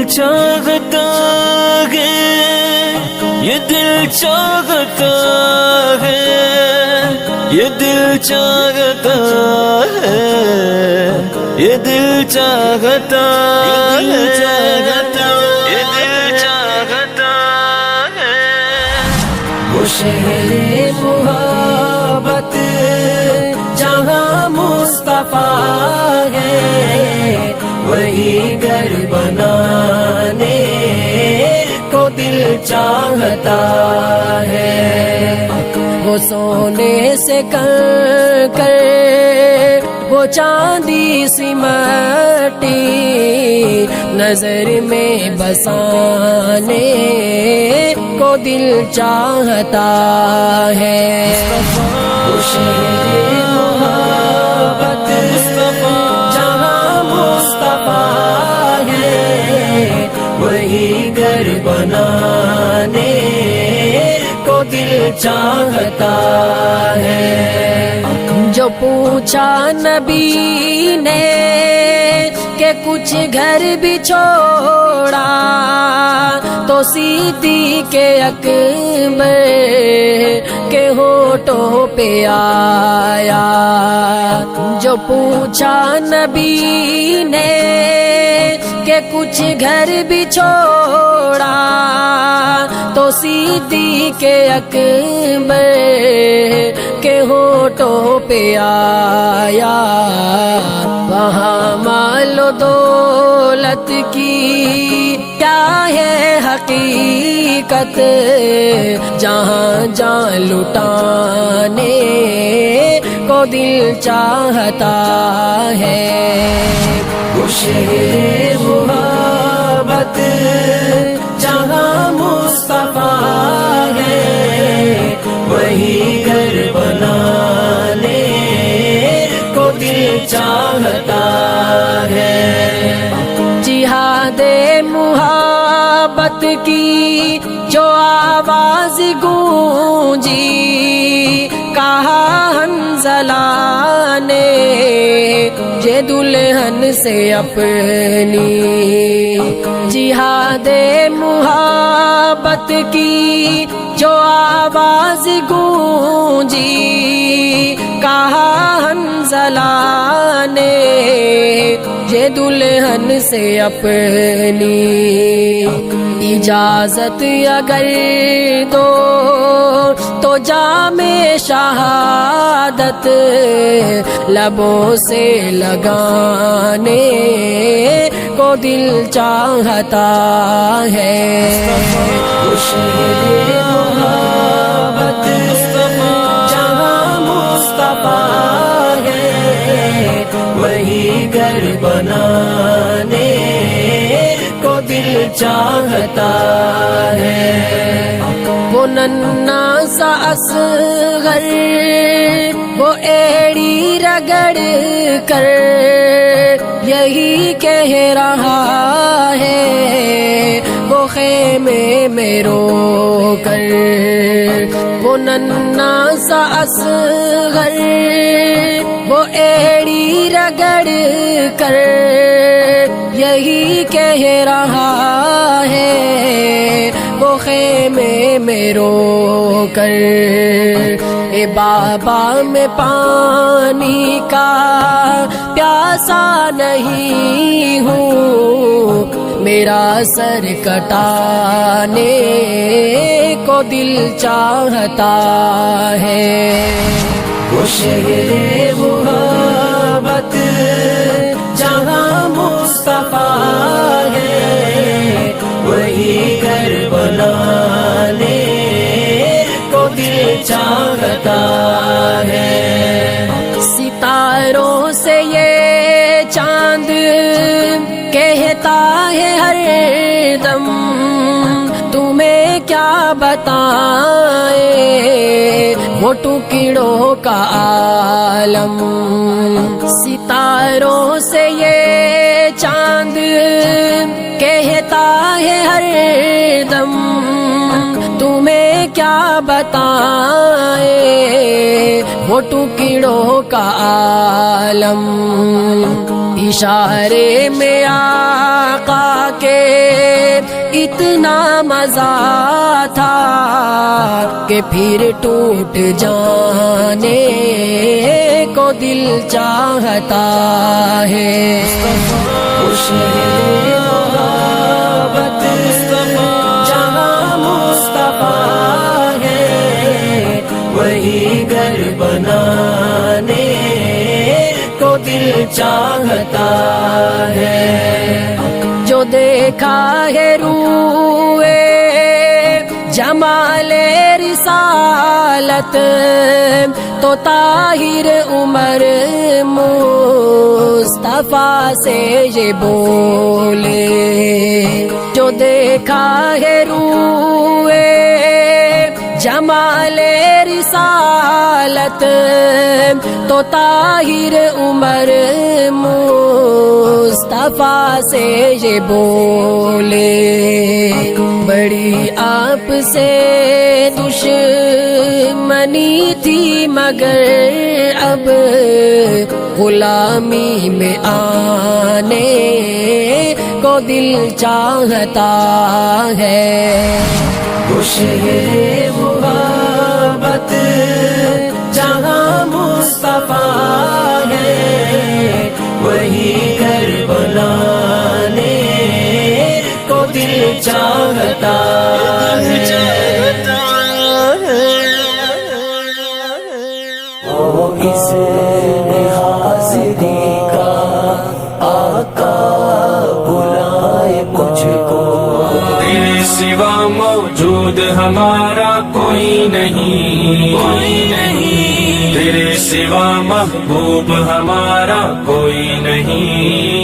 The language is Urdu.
چاہتا ہے، یہ دل چاہتا ہے، یہ دل چاہتا ہے، یہ دل چاہتا ہے، یہ دل چاہتا ہے۔ وہ شہر محبت جہاں مصطفیٰ ہے، وہی گھر بنانے کو دل چاہتا ہے۔ وہ سونے سے کر وہ چاندی سی مٹی نظر میں بسانے کو دل چاہتا ہے۔ وہ شہر محبت جہاں مصطفیٰ ہے، وہی گھر بنانے کو دل چاہتا ہے۔ جو پوچھا نبی نے کہ کچھ گھر بھی چھوڑا، تو صدیق اکبر کے ہونٹوں پہ آیا۔ جو پوچھا نبی نے کہ کچھ گھر بھی چھوڑا، تو صدیق اکبر کے ہونٹوں پہ آیا۔ وہاں مال و دولت کی کیا ہے حقیقت، جہاں جان لٹانے کو دل چاہتا ہے۔ وہ شہر محبت جہاں مصطفیٰ ہے، وہی گھر بنانے کو دل چاہتا ہے۔ جہاد محبت کی جو آواز گونجی، کہا حنظلہ نے یہ دلہن سے اپنی۔ جہاد محبت کی جو آواز گونجی، کہا حنظلہ نے یہ دلہن سے اپنی۔ اجازت اگر دو تو جام شہادت لبوں سے لگانے کو دل چاہتا ہے۔ وہ شہر محبت جہاں مصطفیٰ ہے، وہی گھر بنانے کو دل چاہتا ہے۔ وہ ننھا سا اصغر وہ ایڑی رگڑ کر یہی کہہ رہا ہے، وہ خیمے میں رو کر۔ وہ ننھا سا اصغر وہ ایڑی رگڑ کر یہی کہہ رہا ہے، وہ خیمے میں رو کر۔ اے بابا میں پانی کا پیاسا نہیں ہوں، میرا سر کٹانے کو دل چاہتا ہے۔ وہ شہر محبت جہاں مصطفیٰ ہے، وہی گھر بنانے کو دل چاہتا ہے۔ ستاروں سے یہ چاند کہتا ہے ہر دم، تمہیں کیا بتائے وہ ٹکڑوں کا عالم۔ ستاروں سے یہ چاند کہتا ہے ہر دم، تمہیں کیا بتائے وہ ٹکڑوں کا عالم، اشارے میں آقا کے اتنا مزہ تھا کہ پھر ٹوٹ جانے کو دل چاہتا ہے۔ محبت جہاں مصطفیٰ ہے، وہی گھر بنانے کو دل چاہتا ہے۔ جو دیکھا ہے روئے جمال رسالت تو طاہر عمر مصطفیٰ سے یہ بولے، جو دیکھا ہے روئے جمال رسالت تو طاہر عمر مصطفیٰ سے یہ بولے، بڑی آپ سے دشمنی تھی مگر اب غلامی میں آنے کو دل چاہتا ہے۔ شہر محبت جہاں مصطفیٰ ہے، وہی گھر بنانے کو دل چاہتا ہے۔ اس حاضری کا آقا بلائے مجھ کو، تیرے سوا موجود ہمارا کوئی نہیں، کوئی نہیں، تیرے سوا محبوب ہمارا کوئی نہیں۔